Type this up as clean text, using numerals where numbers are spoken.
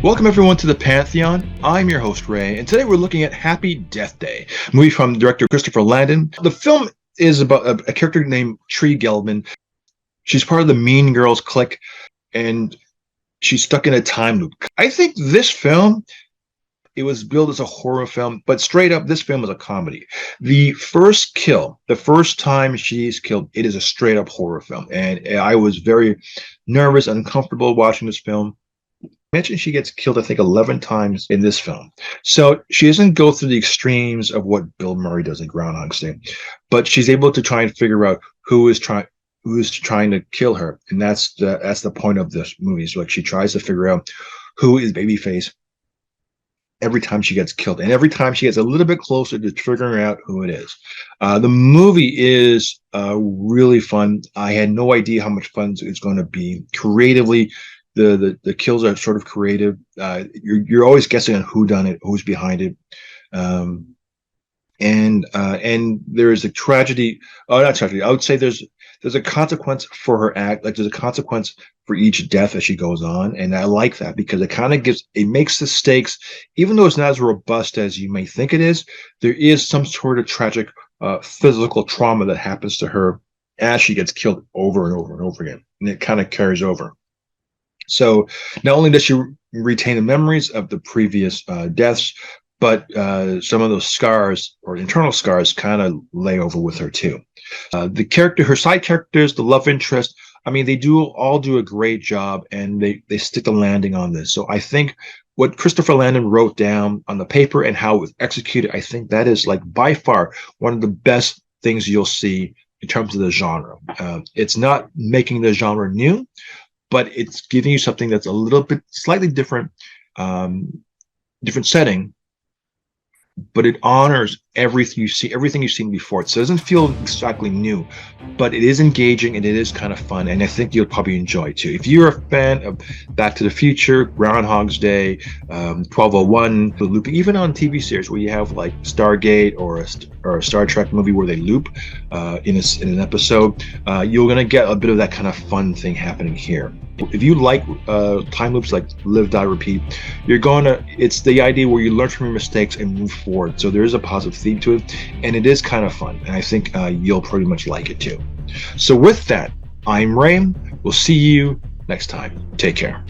Welcome everyone to the Pantheon. I'm your host Ray, and today we're looking at Happy Death Day, a movie from director Christopher Landon. The film is about a character named Tree Gelman. She's part of the Mean Girls clique, and she's stuck in a time loop. I think this film, it was billed as a horror film, but straight up, this film is a comedy. The first kill, the first time she's killed, it is a straight up horror film, and I was very nervous, uncomfortable watching this film. Mentioned she gets killed, I think, 11 times in this film. So she doesn't go through the extremes of what Bill Murray does in Groundhogs Day, but she's able to try and figure out who is trying to kill her, and that's the point of this movie. So like she tries to figure out who is Babyface every time she gets killed, and every time she gets a little bit closer to figuring out who it is. The movie is really fun. I had no idea how much fun it's going to be creatively. The kills are sort of creative. You're always guessing on who done it, who's behind it, and there is a tragedy. Oh, not tragedy. I would say there's a consequence for her act. Like there's a consequence for each death as she goes on, and I like that because it makes the stakes, even though it's not as robust as you may think it is. There is some sort of tragic physical trauma that happens to her as she gets killed over and over and over again, and it kind of carries over. So not only does she retain the memories of the previous deaths, but some of those scars or internal scars kind of lay over with her too. Her side characters, the love interest, I mean, they all do a great job, and they stick the landing on this. So I think what Christopher Landon wrote down on the paper and how it was executed, I think that is like by far one of the best things you'll see in terms of the genre. It's not making the genre new, but it's giving you something that's a little bit slightly different, different setting, but it honors everything you've seen before. It doesn't feel exactly new, but it is engaging and it is kind of fun, and I think you'll probably enjoy it too. If you're a fan of Back to the Future, Groundhogs Day, 1201, the looping, even on TV series where you have like Stargate or a Star Trek movie where they loop in an episode, you're gonna get a bit of that kind of fun thing happening here. If you like time loops like Live, Die, Repeat, it's the idea where you learn from your mistakes and move forward. So there is a positive theme to it, and it is kind of fun, and I think you'll pretty much like it too. So with that, I'm Ray. We'll see you next time. Take care.